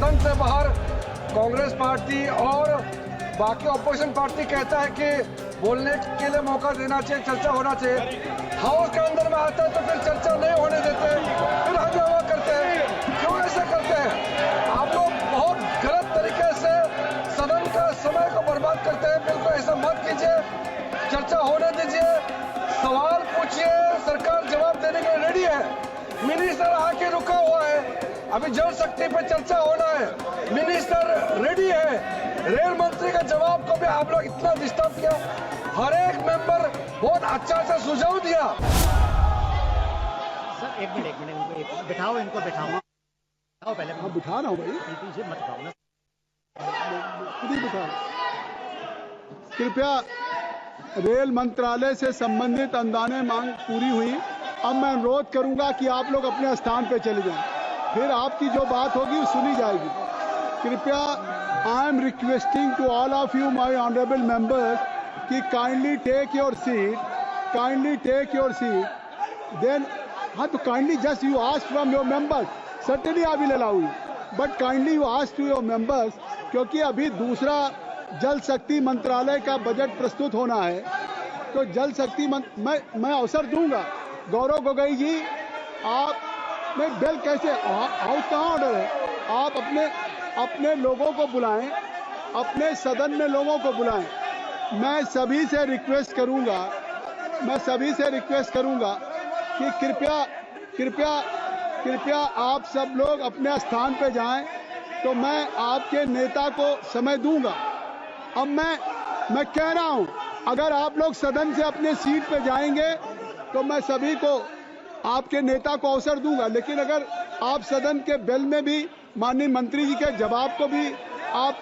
सदन से बाहर कांग्रेस पार्टी और बाकी ऑपोजिशन पार्टी कहता है कि बोलने के लिए मौका देना चाहिए, चर्चा होना चाहिए। हाउस के अंदर में आता है तो फिर चर्चा नहीं होने देते, फिर हंगामा करते हैं। क्यों ऐसा करते हैं? आप लोग बहुत गलत तरीके से सदन का समय को बर्बाद करते हैं। बिल्कुल ऐसा मत कीजिए, चर्चा होने दीजिए, सवाल पूछिए, सरकार जवाब देने के लिए रेडी है। मिनिस्टर आके रुका हुआ है, अभी जल शक्ति पे चर्चा होना है, मिनिस्टर रेडी है। रेल मंत्री का जवाब को भी आप लोग इतना डिस्टर्ब किया। हर एक मेंबर बहुत अच्छा सा सुझाव दिया। सर एक मिनट इनको बिठाओ, बिठाओ पहले। हाँ बिठा रहा हूँ भाई, पीछे मत खाओ ना, खुद ही बिठा। कृपया, रेल मंत्रालय से संबंधित अनुदान मांग पूरी हुई। अब मैं अनुरोध करूंगा कि आप लोग अपने स्थान पे चले जाएं, फिर आपकी जो बात होगी वो सुनी जाएगी। कृपया, I am requesting to all of you my honourable members कि kindly take your seat, then हाँ तो kindly just you ask from your members, certainly I will allow you, but kindly you ask to your members, क्योंकि अभी दूसरा जल शक्ति मंत्रालय का बजट प्रस्तुत होना है। तो जल शक्ति मैं अवसर दूंगा। गौरव गोगोई जी, आप में बेल कैसे हाउस कहाँ ऑर्डर है? आप अपने लोगों को बुलाएं, अपने सदन में लोगों को बुलाएं। मैं सभी से रिक्वेस्ट करूंगा कि कृपया आप सब लोग अपने स्थान पे जाएं, तो मैं आपके नेता को समय दूंगा। अब मैं कह रहा हूं, अगर आप लोग सदन से अपने सीट पे जाएंगे तो मैं सभी को, आपके नेता को अवसर दूंगा। लेकिन अगर आप सदन के बेल में भी माननीय मंत्री जी के जवाब को भी आप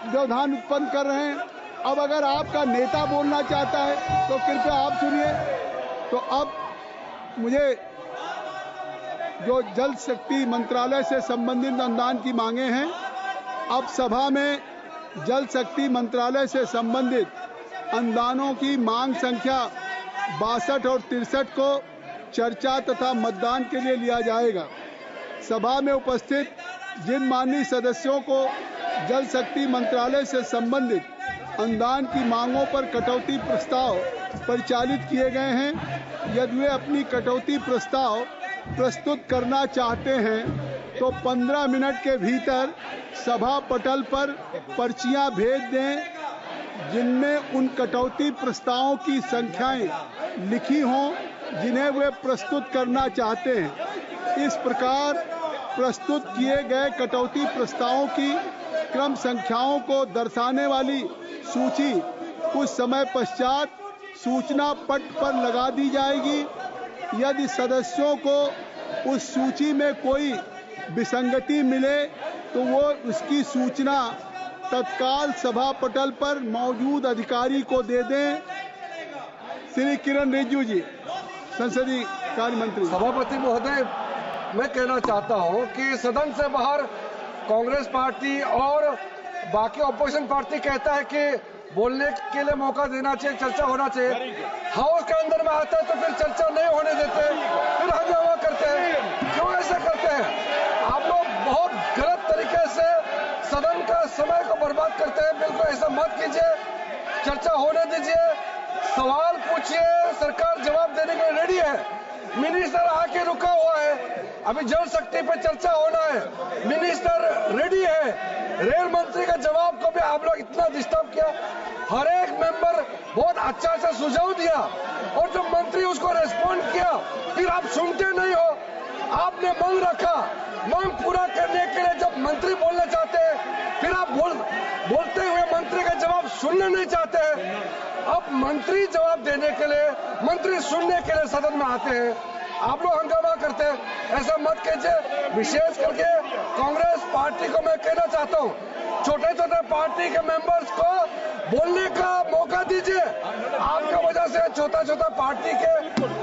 व्यवधान उत्पन्न कर रहे हैं। अब अगर आपका नेता बोलना चाहता है तो कृपया आप सुनिए। तो अब मुझे जो जल शक्ति मंत्रालय से संबंधित अनुदान की मांगे हैं, अब सभा में जल शक्ति मंत्रालय से संबंधित अनुदानों की मांग संख्या 62 और 63 को चर्चा तथा मतदान के लिए लिया जाएगा। सभा में उपस्थित जिन माननीय सदस्यों को जल शक्ति मंत्रालय से संबंधित अनुदान की मांगों पर कटौती प्रस्ताव परिचालित किए गए हैं, यदि वे अपनी कटौती प्रस्ताव प्रस्तुत करना चाहते हैं तो 15 मिनट के भीतर सभा पटल पर पर्चियां भेज दें, जिनमें उन कटौती प्रस्तावों की संख्याएं लिखी हों जिन्हें वे प्रस्तुत करना चाहते हैं। इस प्रकार प्रस्तुत किए गए कटौती प्रस्तावों की क्रम संख्याओं को दर्शाने वाली सूची कुछ समय पश्चात सूचना पट पर लगा दी जाएगी। यदि सदस्यों को उस सूची में कोई विसंगति मिले तो वो उसकी सूचना तत्काल सभा पटल पर मौजूद अधिकारी को दे दें। श्री किरण रिजिजू जी, संसदीय कार्य मंत्री। सभापति महोदय, मैं कहना चाहता हूं कि सदन से बाहर कांग्रेस पार्टी और बाकी ऑपोजिशन पार्टी कहता है कि बोलने के लिए मौका देना चाहिए, चर्चा होना चाहिए। हाउस के अंदर में आता है तो फिर चर्चा नहीं होने देते, फिर हंगामा करते हैं। क्यों ऐसा करते हैं? आप लोग बहुत गलत तरीके से सदन का समय को बर्बाद करते हैं। बिल्कुल ऐसा मत कीजिए, चर्चा होने दीजिए, सवाल पूछिए, सरकार जवाब देने के लिए रेडी है। मिनिस्टर आके रुका हुआ है, अभी जल शक्ति पे चर्चा होना है, मिनिस्टर रेडी है। रेल मंत्री का जवाब को भी आप लोग इतना डिस्टर्ब किया। हर एक मेंबर बहुत अच्छा सा सुझाव दिया और जब मंत्री उसको रेस्पॉन्ड किया फिर आप सुनते नहीं हो। आपने मांग रखा, मांग पूरा करने के लिए जब मंत्री बोलना चाहते हैं फिर आप बोलते हुए मंत्री का जवाब सुनना नहीं चाहते हैं। अब मंत्री जवाब देने के लिए, मंत्री सुनने के लिए सदन में आते हैं, आप लोग हंगामा करते हैं। ऐसा मत कीजिए। विशेष करके कांग्रेस पार्टी को मैं कहना चाहता हूं, छोटे छोटे पार्टी के मेंबर्स को बोलने का मौका दीजिए। आपका वजह से छोटा पार्टी के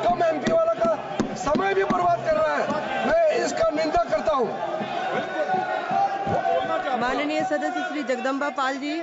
कम एमपी वाला का समय भी बर्बाद कर रहा है। मैं इसका निंदा करता हूं। माननीय सदस्य श्री जगदम्बा पाल जी।